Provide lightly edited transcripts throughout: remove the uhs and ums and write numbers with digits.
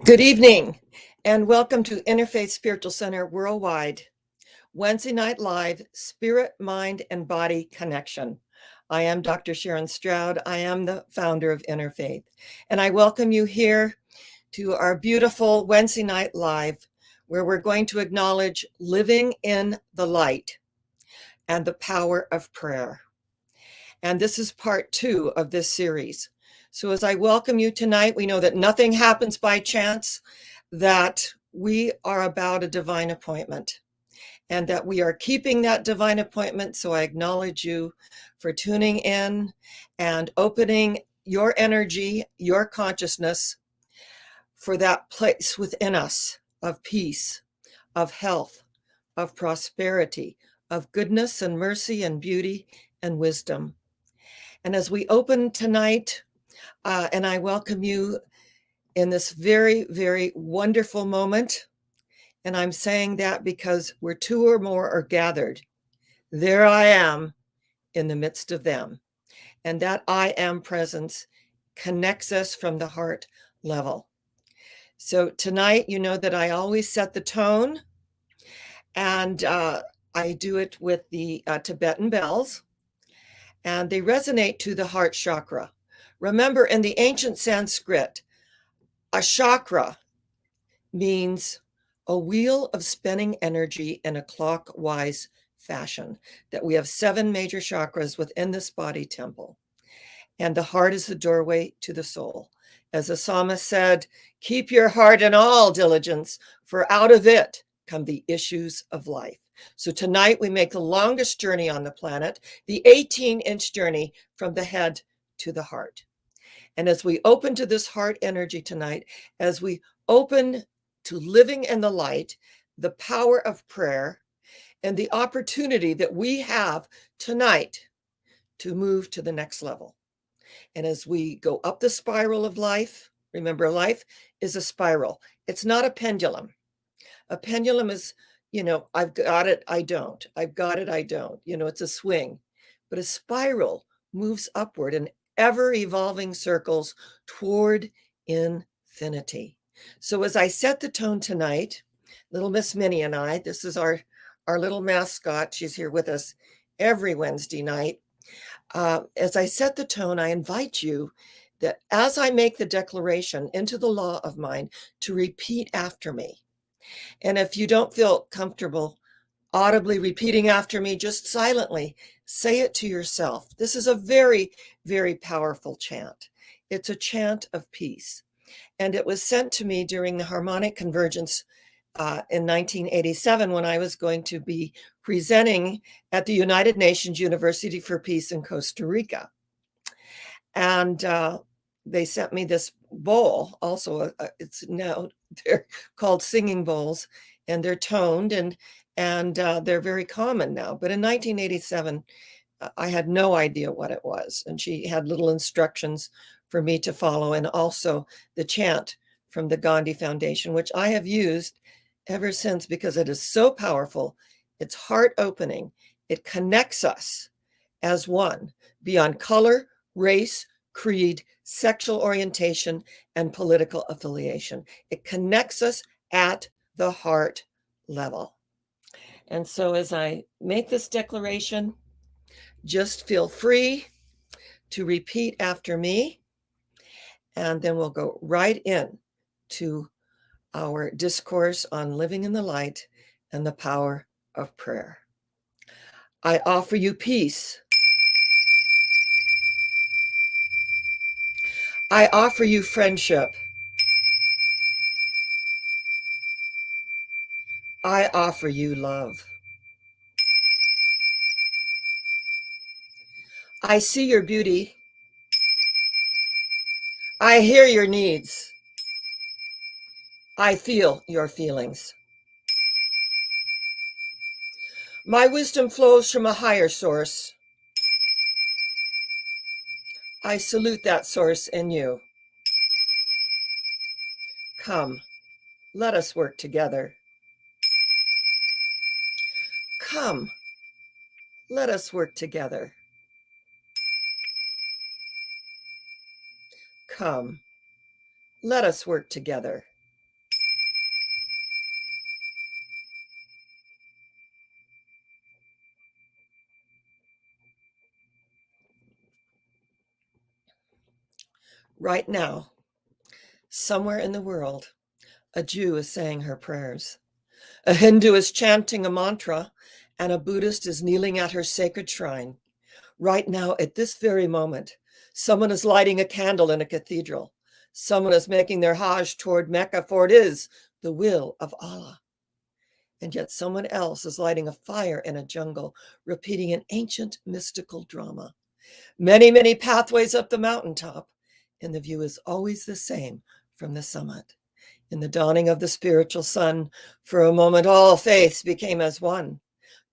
Good evening, and welcome to Interfaith Spiritual Center Worldwide, Wednesday Night Live, Spirit, Mind, and Body Connection. I am Dr. Sharon Stroud. I am the founder of Interfaith, and I welcome you here to our beautiful Wednesday Night Live, where we're going to acknowledge living in the light and the power of prayer. And this is part 2 of this series. So as I welcome you tonight, we know that nothing happens by chance, that we are about a divine appointment and that we are keeping that divine appointment. So I acknowledge you for tuning in and opening your energy, your consciousness for that place within us of peace, of health, of prosperity, of goodness and mercy and beauty and wisdom. And as we open tonight, and I welcome you in this very, very wonderful moment. And I'm saying that because where two or more are gathered, there I am in the midst of them. And that I am presence connects us from the heart level. So tonight, you know that I always set the tone, and I do it with the Tibetan bells, and they resonate to the heart chakra. Remember, in the ancient Sanskrit, a chakra means a wheel of spinning energy in a clockwise fashion, that we have 7 major chakras within this body temple. And the heart is the doorway to the soul. As the psalmist said, keep your heart in all diligence, for out of it come the issues of life. So tonight we make the longest journey on the planet, the 18-inch journey from the head to the heart. And as we open to this heart energy tonight, as we open to living in the light, the power of prayer, and the opportunity that we have tonight to move to the next level. And as we go up the spiral of life, remember, life is a spiral. It's not a pendulum. A pendulum is, I've got it, I don't. I've got it, I don't. It's a swing. But a spiral moves upward in ever evolving circles toward infinity. So as I set the tone tonight, little Miss Minnie and I, this is our little mascot. She's here with us every Wednesday night. As I set the tone, I invite you that as I make the declaration into the law of mind, to repeat after me. And if you don't feel comfortable audibly repeating after me, just silently say it to yourself. This is a very, very powerful chant. It's a chant of peace. And it was sent to me during the harmonic convergence in 1987, when I was going to be presenting at the United Nations University for Peace in Costa Rica. And they sent me this bowl. Also, it's now, they're called singing bowls, and they're toned, and they're very common now. But in 1987, I had no idea what it was. And she had little instructions for me to follow, and also the chant from the Gandhi Foundation, which I have used ever since because it is so powerful. It's heart opening. It connects us as one beyond color, race, creed, sexual orientation, and political affiliation. It connects us at the heart level. And so as I make this declaration, just feel free to repeat after me, and then we'll go right in to our discourse on living in the light and the power of prayer. I offer you peace. I offer you friendship. I offer you love. I see your beauty. I hear your needs. I feel your feelings. My wisdom flows from a higher source. I salute that source in you. Come, let us work together. Come, let us work together. Come, let us work together. Right now, somewhere in the world, a Jew is saying her prayers. A Hindu is chanting a mantra, and a Buddhist is kneeling at her sacred shrine. Right now, at this very moment, someone is lighting a candle in a cathedral. Someone is making their Hajj toward Mecca, for it is the will of Allah. And yet someone else is lighting a fire in a jungle, repeating an ancient mystical drama. Many, many pathways up the mountaintop, and the view is always the same from the summit. In the dawning of the spiritual sun, for a moment all faiths became as one.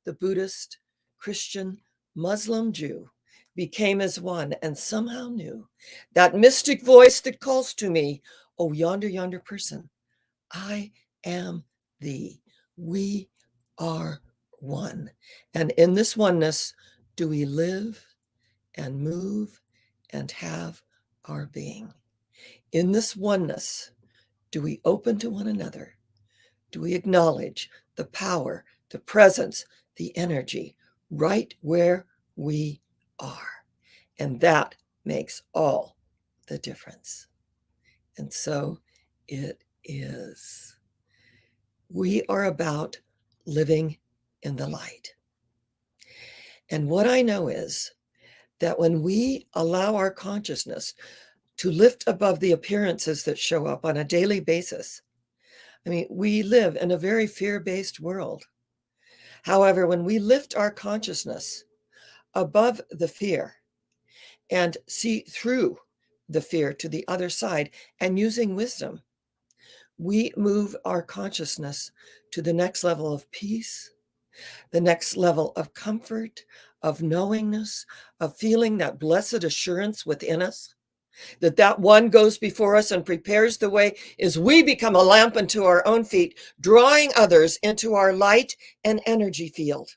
The Buddhist, Christian, Muslim, Jew became as one and somehow knew that mystic voice that calls to me, oh, yonder, yonder person, I am thee. We are one. And in this oneness do we live and move and have our being. In this oneness do we open to one another. Do we acknowledge the power, the presence, the energy right where we are? And that makes all the difference. And so it is. We are about living in the light. And what I know is that when we allow our consciousness to lift above the appearances that show up on a daily basis, I mean, we live in a very fear-based world. However, when we lift our consciousness above the fear and see through the fear to the other side and using wisdom, we move our consciousness to the next level of peace, the next level of comfort, of knowingness, of feeling that blessed assurance within us, that one goes before us and prepares the way as we become a lamp unto our own feet, drawing others into our light and energy field.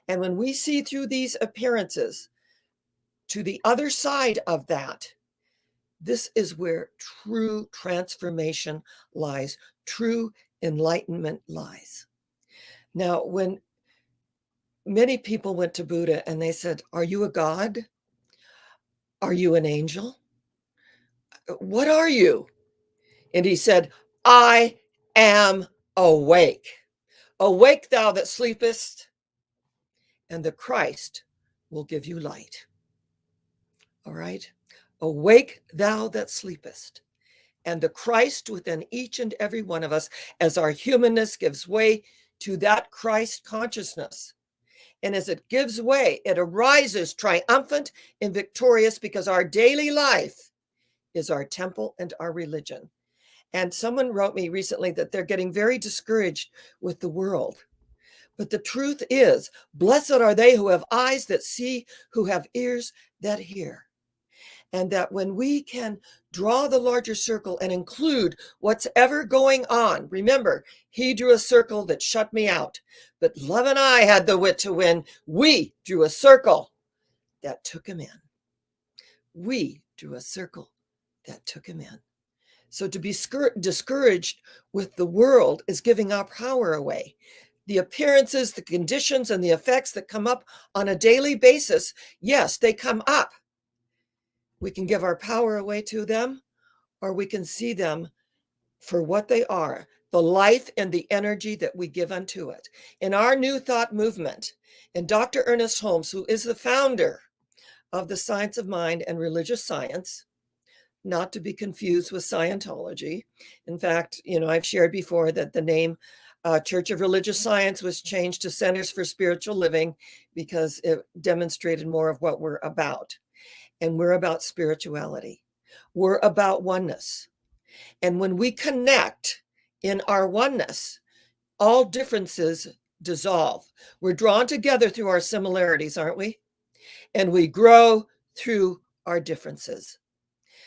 And when we see through these appearances to the other side of that, this is where true transformation lies, true enlightenment lies. Now, when many people went to Buddha and they said, are you a god? Are you an angel? What are you? And he said, I am awake. Awake, thou that sleepest, and the Christ will give you light. All right? Awake, thou that sleepest, and the Christ within each and every one of us, as our humanness gives way to that Christ consciousness. And as it gives way, it arises triumphant and victorious, because our daily life is our temple and our religion. And someone wrote me recently that they're getting very discouraged with the world. But the truth is, blessed are they who have eyes that see, who have ears that hear. And that when we can draw the larger circle and include what's ever going on, remember, he drew a circle that shut me out, but love and I had the wit to win. We drew a circle that took him in. We drew a circle that took him in. So to be discouraged with the world is giving our power away. The appearances, the conditions, and the effects that come up on a daily basis, yes, they come up. We can give our power away to them, or we can see them for what they are, the life and the energy that we give unto it. In our New Thought movement, and Dr. Ernest Holmes, who is the founder of the Science of Mind and Religious Science, not to be confused with Scientology. In fact, I've shared before that the name Church of Religious Science was changed to Centers for Spiritual Living because it demonstrated more of what we're about. And we're about spirituality. We're about oneness. And when we connect in our oneness, all differences dissolve. We're drawn together through our similarities, aren't we? And we grow through our differences.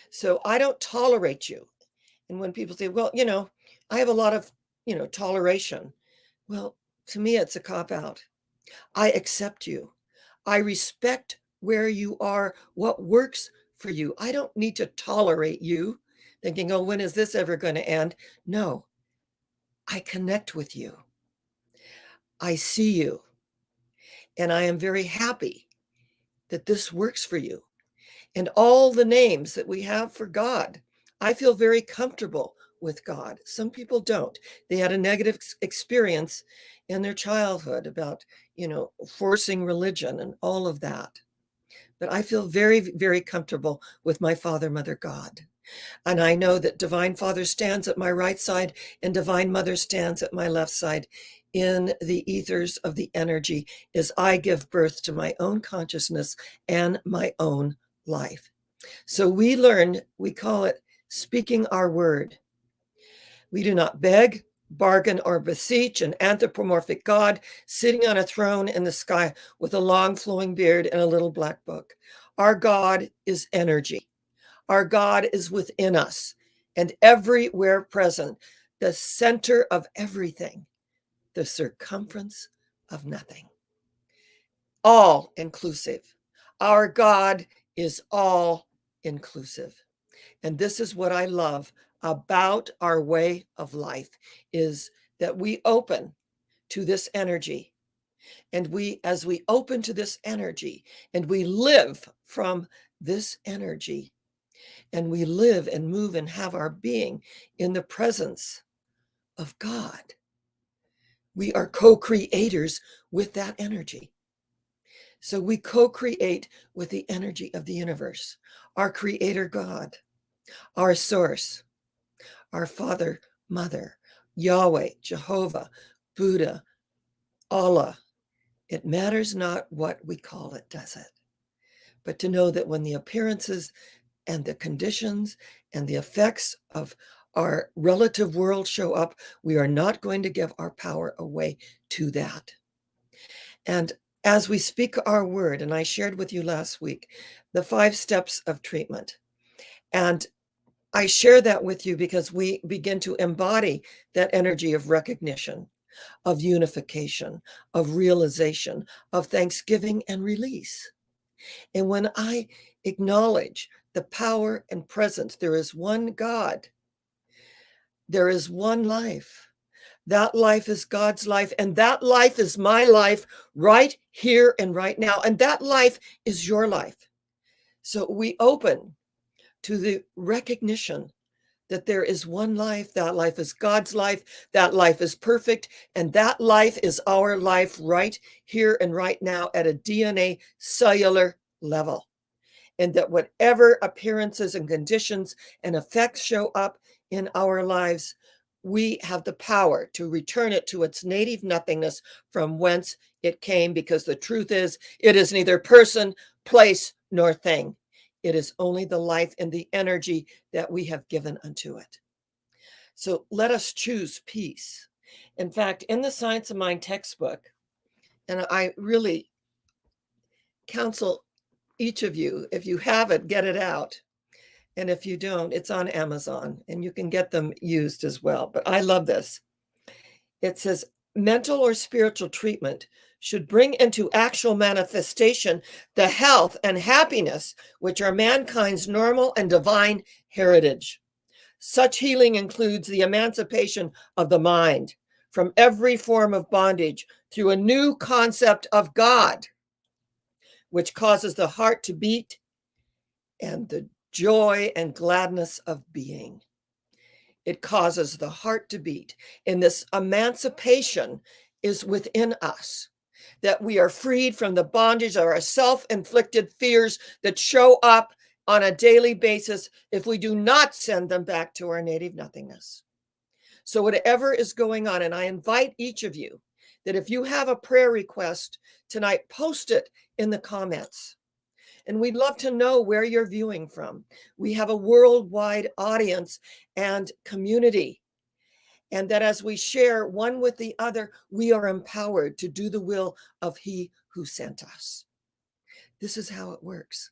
So I don't tolerate you. And when people say, well, I have a lot of, toleration. Well, to me, it's a cop-out. I accept you. I respect where you are, what works for you. I don't need to tolerate you, thinking, oh, when is this ever going to end? No, I connect with you. I see you. And I am very happy that this works for you. and all the names that we have for God. I feel very comfortable with God. Some people don't. They had a negative experience in their childhood about, forcing religion and all of that. But I feel very, very comfortable with my Father, Mother, God. And I know that Divine Father stands at my right side and Divine Mother stands at my left side in the ethers of the energy as I give birth to my own consciousness and my own life. So we call it speaking our word. We do not beg, bargain, or beseech an anthropomorphic God sitting on a throne in the sky with a long flowing beard and a little black book. Our God is energy. Our God is within us and everywhere present, the center of everything, the circumference of nothing. All inclusive. Our God is all inclusive. And this is what I love about our way of life, is that we open to this energy. And as we open to this energy and we live from this energy, and we live and move and have our being in the presence of God, we are co-creators with that energy. So we co-create with the energy of the universe, our creator God, our source, our Father, Mother, Yahweh, Jehovah, Buddha, Allah. It matters not what we call it, does it? But to know that when the appearances and the conditions and the effects of our relative world show up, we are not going to give our power away to that. And as we speak our word, and I shared with you last week, the 5 steps of treatment. And I share that with you because we begin to embody that energy of recognition, of unification, of realization, of thanksgiving and release. And when I acknowledge the power and presence, there is one God, there is one life. That life is God's life, and that life is my life right here and right now. And that life is your life. So we open to the recognition that there is one life. That life is God's life. That life is perfect. And that life is our life right here and right now at a DNA cellular level. And that whatever appearances and conditions and effects show up in our lives, we have the power to return it to its native nothingness from whence it came, because the truth is, it is neither person, place, nor thing. It is only the life and the energy that we have given unto it. So let us choose peace. In fact, in the Science of Mind textbook, and I really counsel each of you, if you have it, get it out. And if you don't, it's on Amazon and you can get them used as well. But I love this. It says, mental or spiritual treatment should bring into actual manifestation the health and happiness which are mankind's normal and divine heritage. Such healing includes the emancipation of the mind from every form of bondage through a new concept of God, which causes the heart to beat and the joy and gladness of being. It causes the heart to beat. And this emancipation is within us, that we are freed from the bondage of our self-inflicted fears that show up on a daily basis if we do not send them back to our native nothingness. So whatever is going on, and I invite each of you that if you have a prayer request tonight, post it in the comments. And we'd love to know where you're viewing from. We have a worldwide audience and community. And that as we share one with the other, we are empowered to do the will of He who sent us. This is how it works.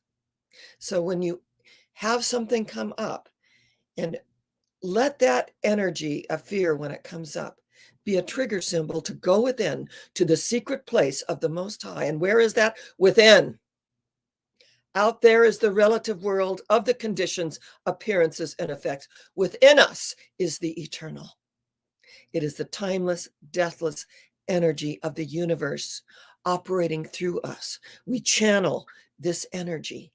So when you have something come up, and let that energy of fear, when it comes up, be a trigger symbol to go within to the secret place of the Most High. And where is that? Within. Out there is the relative world of the conditions, appearances, and effects. Within us is the eternal. It is the timeless, deathless energy of the universe operating through us. We channel this energy.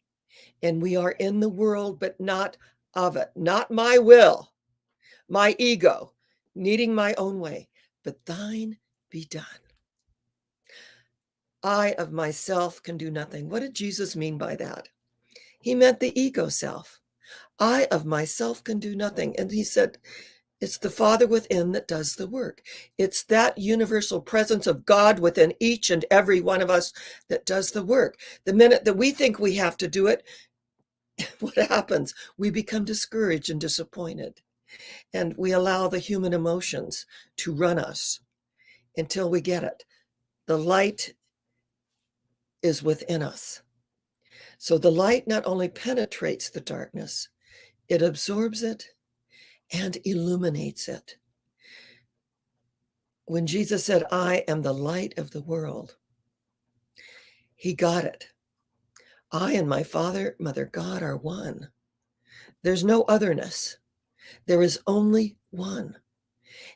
And we are in the world, but not of it. Not my will, my ego, needing my own way, but thine be done. I of myself can do nothing. What did Jesus mean by that? He meant the ego self. I of myself can do nothing. And he said, it's the Father within that does the work. It's that universal presence of God within each and every one of us that does the work. The minute that we think we have to do it, what happens? We become discouraged and disappointed. And we allow the human emotions to run us until we get it. The light is within us. So the light not only penetrates the darkness, it absorbs it and illuminates it. When Jesus said, I am the light of the world, he got it. I and my Father, Mother God are one. There's no otherness. There is only one.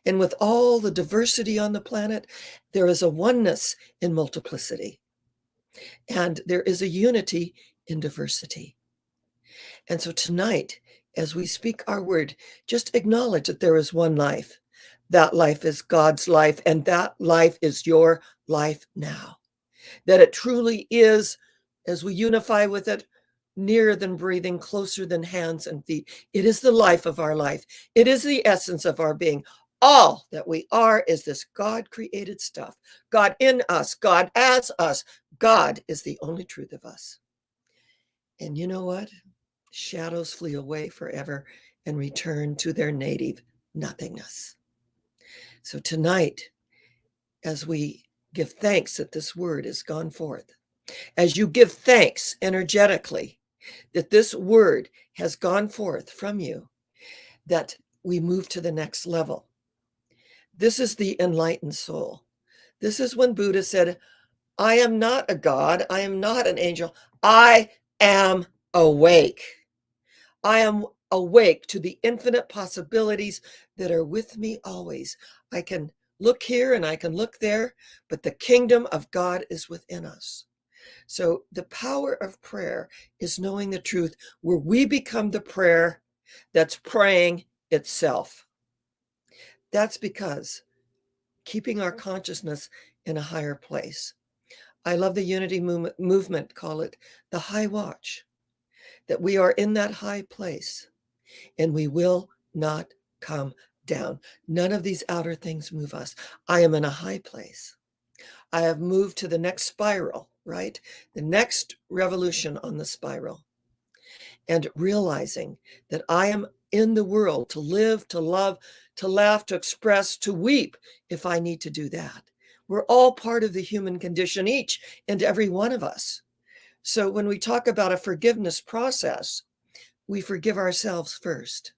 And with all the diversity on the planet, there is a oneness in multiplicity. And there is a unity in diversity. And so tonight, as we speak our word, just acknowledge that there is one life. That life is God's life, and that life is your life now. That it truly is, as we unify with it, nearer than breathing, closer than hands and feet. It is the life of our life. It is the essence of our being. All that we are is this God-created stuff. God in us, God as us. God is the only truth of us. And you know what? Shadows flee away forever and return to their native nothingness. So tonight, as we give thanks that this word has gone forth, as you give thanks energetically that this word has gone forth from you, that we move to the next level. This is the enlightened soul. This is when Buddha said, I am not a god, I am not an angel, I am awake. I am awake to the infinite possibilities that are with me always. I can look here and I can look there, but the kingdom of God is within us. So the power of prayer is knowing the truth, where we become the prayer that's praying itself. That's because keeping our consciousness in a higher place. I love the unity movement, call it the high watch, that we are in that high place and we will not come down. None of these outer things move us. I am in a high place. I have moved to the next spiral, right? The next revolution on the spiral. And realizing that I am in the world to live, to love, to laugh, to express, to weep if I need to do that. We're all part of the human condition, each and every one of us. So when we talk about a forgiveness process, we forgive ourselves first.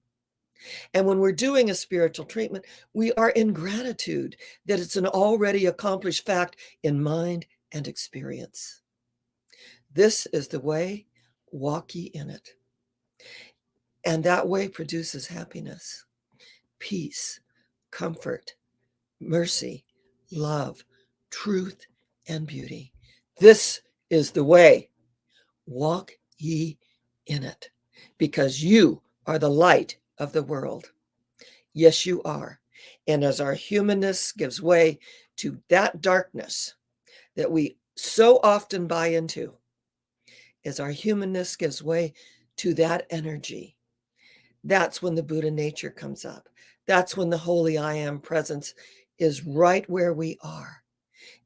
And when we're doing a spiritual treatment, we are in gratitude that it's an already accomplished fact in mind and experience. This is the way, walk ye in it. And that way produces happiness, peace, comfort, mercy, love, truth, and beauty. This is the way, walk ye in it, because you are the light of the world. Yes, you are. And as our humanness gives way to that darkness that we so often buy into, as our humanness gives way to that energy, that's when the Buddha nature comes up. That's when the holy I am presence is right where we are.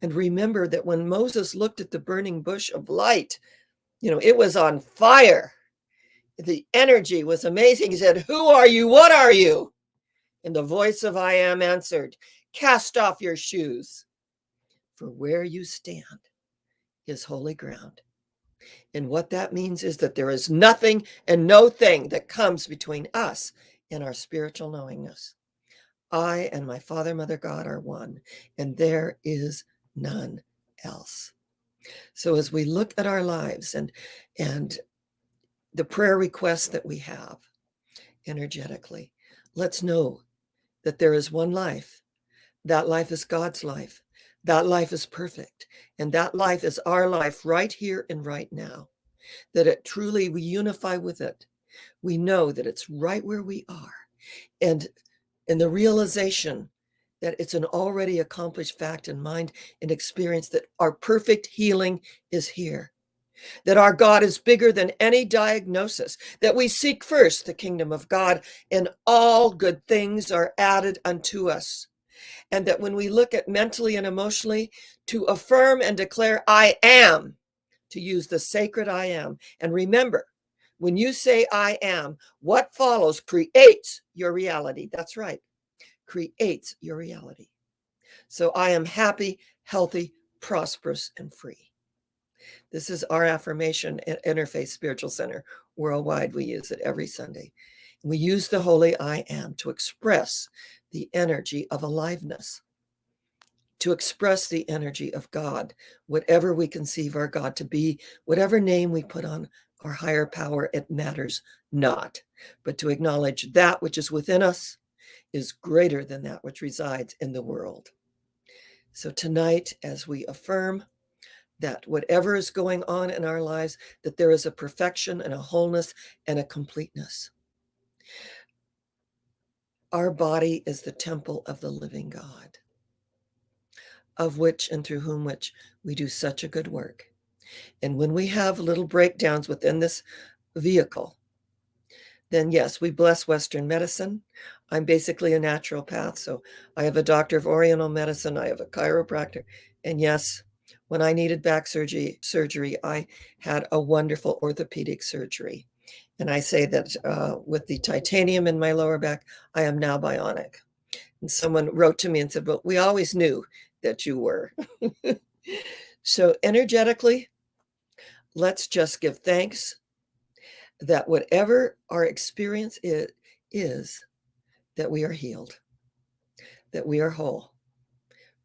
And remember that when Moses looked at the burning bush of light, it was on fire. The energy was amazing. He said, who are you? What are you? And the voice of I am answered, cast off your shoes, for where you stand is holy ground. And what that means is that there is nothing and no thing that comes between us and our spiritual knowingness. I and my Father, Mother God are one, and there is none else. So as we look at our lives and the prayer requests that we have energetically, let's know that there is one life. That life is God's life. That life is perfect. And that life is our life right here and right now. that it truly, we unify with it. We know that it's right where we are. And in the realization that it's an already accomplished fact in mind and experience that our perfect healing is here, that our God is bigger than any diagnosis, that we seek first the kingdom of God and all good things are added unto us. And that when we look at mentally and emotionally, to affirm and declare, I am, to use the sacred I am. And remember, when you say I am, what follows creates your reality. That's right. Creates your reality. So I am happy, healthy, prosperous, and free. This is our affirmation at Interfaith Spiritual Center. Worldwide, we use it every Sunday. We use the holy I am to express the energy of aliveness, to express the energy of God, whatever we conceive our God to be, whatever name we put on our higher power, it matters not, but to acknowledge that which is within us is greater than that which resides in the world. So tonight, as we affirm that whatever is going on in our lives, that there is a perfection and a wholeness and a completeness. Our body is the temple of the living God, of which and through whom which we do such a good work. And when we have little breakdowns within this vehicle, then yes, we bless Western medicine. I'm basically a naturopath, so I have a doctor of Oriental medicine, I have a chiropractor, and yes, when I needed back surgery, I had a wonderful orthopedic surgery. And I say that with the titanium in my lower back, I am now bionic. And someone wrote to me and said, well, we always knew that you were. So energetically, let's just give thanks that whatever our experience is, that we are healed, that we are whole,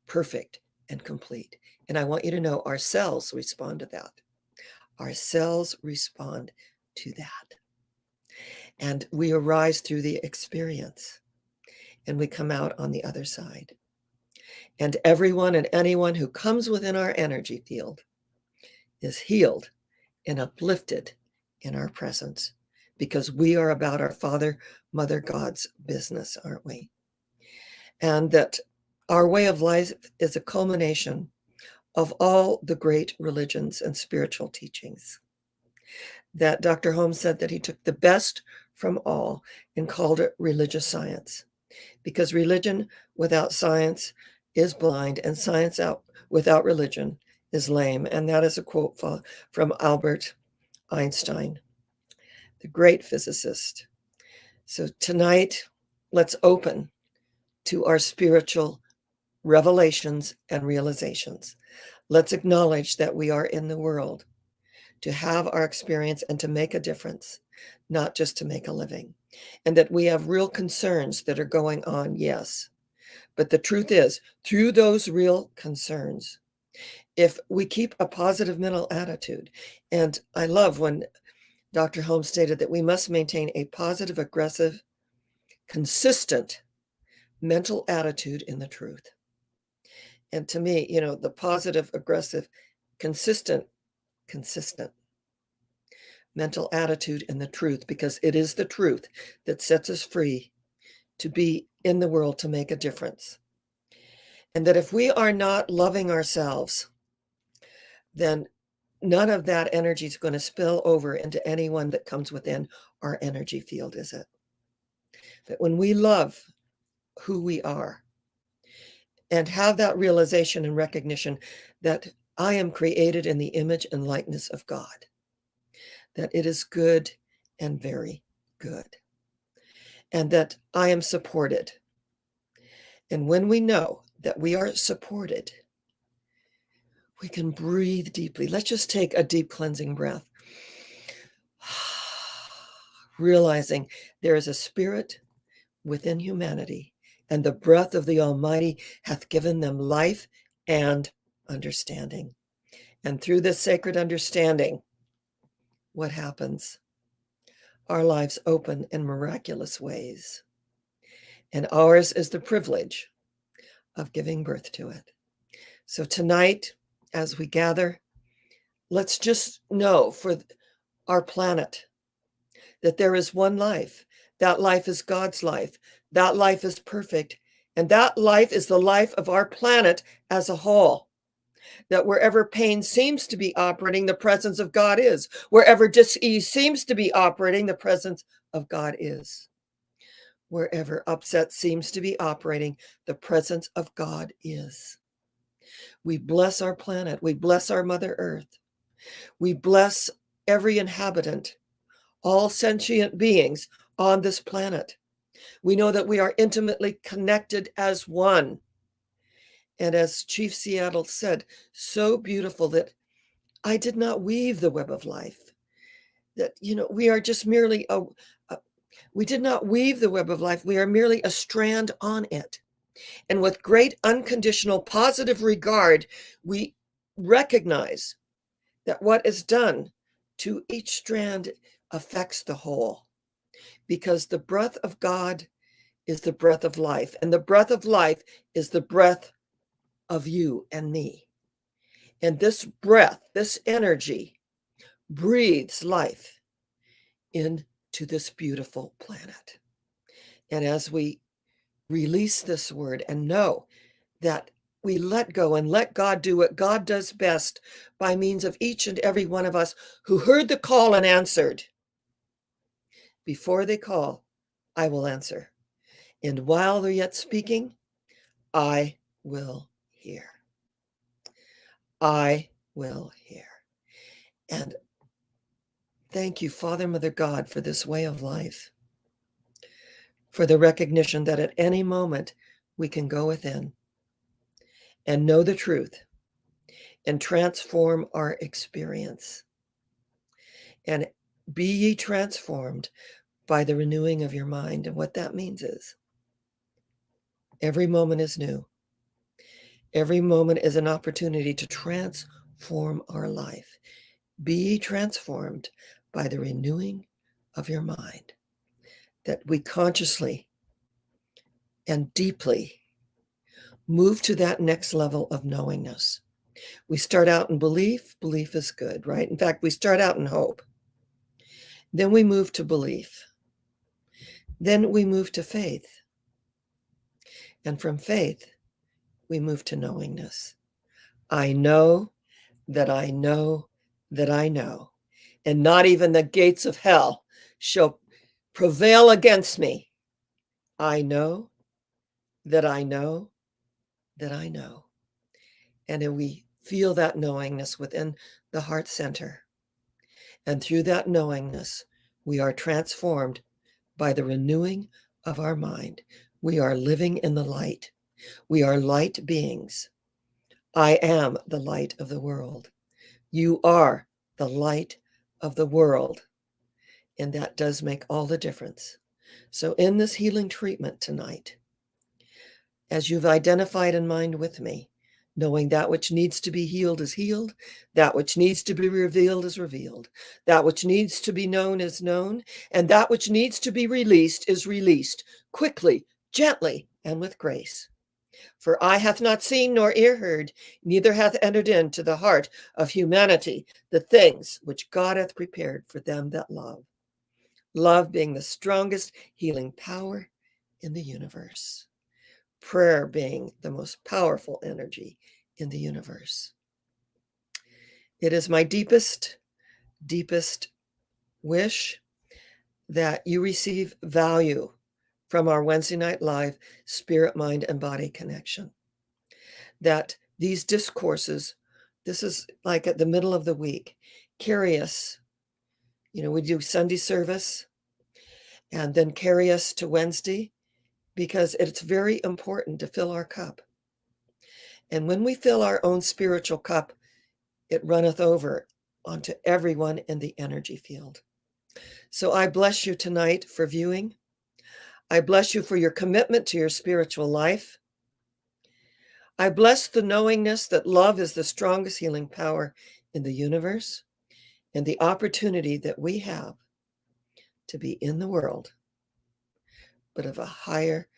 perfect, and complete. And I want you to know our cells respond to that. Our cells respond to that. And we arise through the experience, and we come out on the other side. And everyone and anyone who comes within our energy field is healed and uplifted in our presence, because we are about our Father, Mother God's business, aren't we? And that our way of life is a culmination of all the great religions and spiritual teachings. That Dr. Holmes said that he took the best from all and called it religious science, because religion without science is blind, and science without religion is lame. And that is a quote from Albert Einstein, the great physicist. So tonight, let's open to our spiritual revelations and realizations. Let's acknowledge that we are in the world to have our experience and to make a difference, not just to make a living. And that we have real concerns that are going on, yes. But the truth is, through those real concerns, if we keep a positive mental attitude, and I love when Dr. Holmes stated that we must maintain a positive, aggressive, consistent mental attitude in the truth. And to me, the positive, aggressive, consistent mental attitude in the truth, because it is the truth that sets us free to be in the world to make a difference. And that if we are not loving ourselves, then none of that energy is going to spill over into anyone that comes within our energy field, is it? That when we love who we are and have that realization and recognition that I am created in the image and likeness of God, that it is good and very good, and that I am supported. And when we know that we are supported, we can breathe deeply. Let's just take a deep cleansing breath. Realizing there is a spirit within humanity, and the breath of the Almighty hath given them life and understanding. And through this sacred understanding, what happens? Our lives open in miraculous ways. And ours is the privilege of giving birth to it. So tonight, as we gather, let's just know for our planet, that there is one life. That life is God's life. That life is perfect. And that life is the life of our planet as a whole. That wherever pain seems to be operating, the presence of God is. Wherever dis-ease seems to be operating, the presence of God is. Wherever upset seems to be operating, the presence of God is. We bless our planet. We bless our Mother Earth. We bless every inhabitant, all sentient beings on this planet. We know that we are intimately connected as one. And as Chief Seattle said, so beautiful, that I did not weave the web of life. That, we are just merely we did not weave the web of life. We are merely a strand on it. And with great unconditional positive regard, we recognize that what is done to each strand affects the whole. Because the breath of God is the breath of life. And the breath of life is the breath of you and me. And this breath, this energy, breathes life into this beautiful planet. And as we release this word and know that we let go and let God do what God does best by means of each and every one of us who heard the call and answered. Before they call, I will answer. And while they're yet speaking, I will hear. I will hear. And thank you, Father, Mother, God, for this way of life, for the recognition that at any moment we can go within and know the truth and transform our experience. And be ye transformed by the renewing of your mind. And what that means is every moment is new. Every moment is an opportunity to transform our life. Be ye transformed by the renewing of your mind. That we consciously and deeply move to that next level of knowingness. We start out in belief. Belief is good, right? In fact, we start out in hope. Then we move to belief. Then we move to faith. And from faith, we move to knowingness. I know that I know that I know, and not even the gates of hell shall prevail against me. I know that I know that I know. And then we feel that knowingness within the heart center. And through that knowingness, we are transformed by the renewing of our mind. We are living in the light. We are light beings. I am the light of the world. You are the light of the world. And that does make all the difference. So in this healing treatment tonight, as you've identified in mind with me, knowing that which needs to be healed is healed, that which needs to be revealed is revealed, that which needs to be known is known, and that which needs to be released is released, quickly, gently, and with grace. For eye hath not seen nor ear heard, neither hath entered into the heart of humanity the things which God hath prepared for them that love. Love being the strongest healing power in the universe. Prayer being the most powerful energy in the universe. It is my deepest, deepest wish that you receive value from our Wednesday night live spirit, mind, and body connection. That these discourses, this is like at the middle of the week, carry us. We do Sunday service and then carry us to Wednesday, because it's very important to fill our cup. And when we fill our own spiritual cup, it runneth over onto everyone in the energy field. So I bless you tonight for viewing. I bless you for your commitment to your spiritual life. I bless the knowingness that love is the strongest healing power in the universe, and the opportunity that we have to be in the world, but of a higher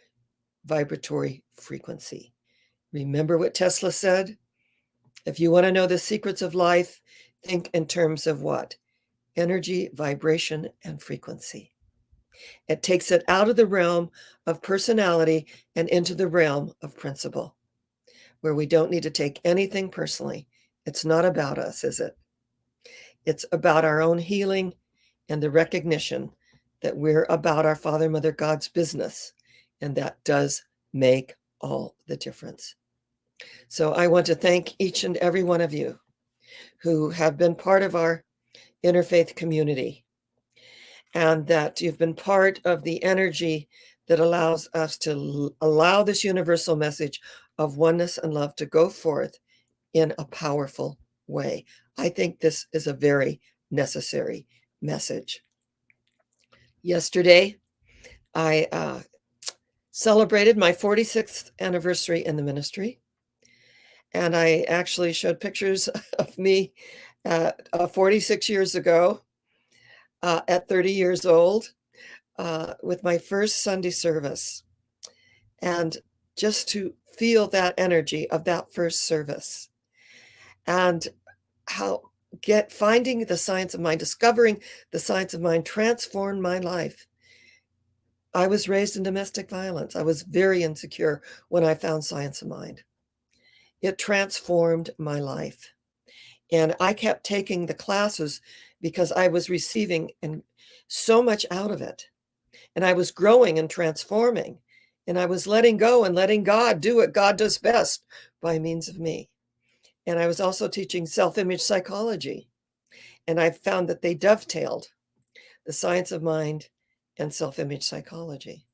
vibratory frequency. Remember what Tesla said? If you want to know the secrets of life, think in terms of what? energy, vibration, and frequency. It takes it out of the realm of personality and into the realm of principle, where we don't need to take anything personally. It's not about us, is it? It's about our own healing and the recognition that we're about our Father, Mother, God's business. And that does make all the difference. So I want to thank each and every one of you who have been part of our interfaith community, and that you've been part of the energy that allows us to allow this universal message of oneness and love to go forth in a powerful way. I think this is a very necessary message. Yesterday, I celebrated my 46th anniversary in the ministry, and I actually showed pictures of me 46 years ago at 30 years old with my first Sunday service, and just to feel that energy of that first service, and how finding the science of mind, discovering the science of mind transformed my life. I was raised in domestic violence. I was very insecure when I found science of mind. It transformed my life. And I kept taking the classes because I was receiving so much out of it. And I was growing and transforming. And I was letting go and letting God do what God does best by means of me. And I was also teaching self-image psychology. And I found that they dovetailed, the science of mind and self-image psychology.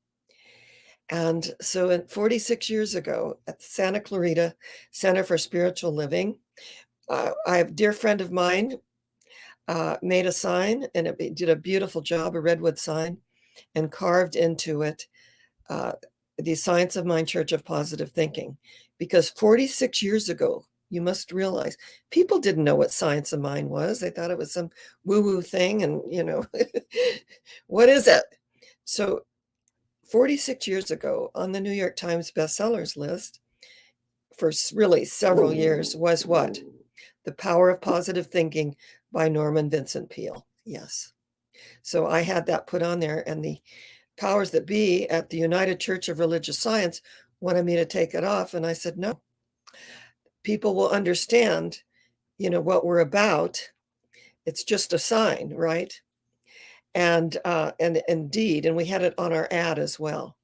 And so 46 years ago at Santa Clarita Center for Spiritual Living, I have a dear friend of mine made a sign, and it did a beautiful job, a redwood sign, and carved into it the Science of Mind Church of Positive Thinking. Because 46 years ago, you must realize, people didn't know what science of mind was. They thought it was some woo-woo thing, and, what is it? So 46 years ago, on the New York Times bestsellers list, for really several years, was what? The Power of Positive Thinking by Norman Vincent Peale. Yes. So I had that put on there, and the powers that be at the United Church of Religious Science wanted me to take it off. And I said, no, people will understand, what we're about. It's just a sign, right? And indeed, and we had it on our ad as well.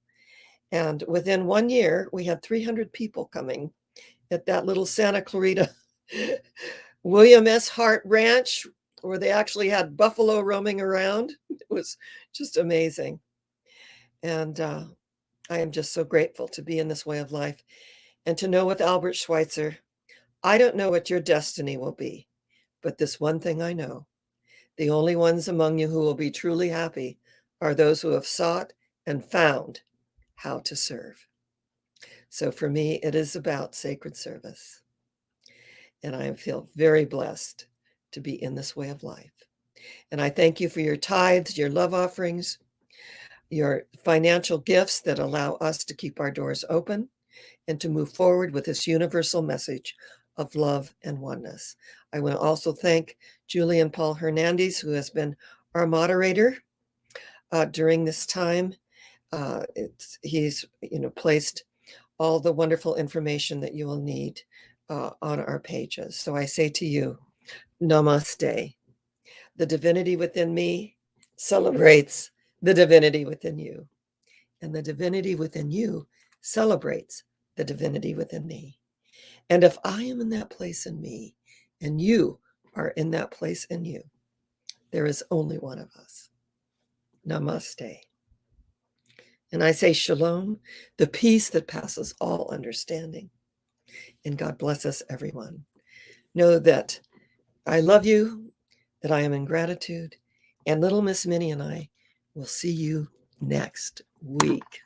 And within 1 year, we had 300 people coming at that little Santa Clarita William S. Hart Ranch, where they actually had buffalo roaming around. It was just amazing. And I am just so grateful to be in this way of life and to know with Albert Schweitzer, I don't know what your destiny will be, but this one thing I know, the only ones among you who will be truly happy are those who have sought and found how to serve. So for me, it is about sacred service. And I feel very blessed to be in this way of life. And I thank you for your tithes, your love offerings, your financial gifts that allow us to keep our doors open and to move forward with this universal message of love and oneness. I want to also thank Julian Paul Hernandez, who has been our moderator during this time. He's placed all the wonderful information that you will need on our pages. So I say to you, namaste. The divinity within me celebrates the divinity within you, and the divinity within you celebrates the divinity within me. And if I am in that place in me, and you are in that place in you, there is only one of us. Namaste. And I say shalom, the peace that passes all understanding. And God bless us, everyone. Know that I love you, that I am in gratitude, and little Miss Minnie and I will see you next week.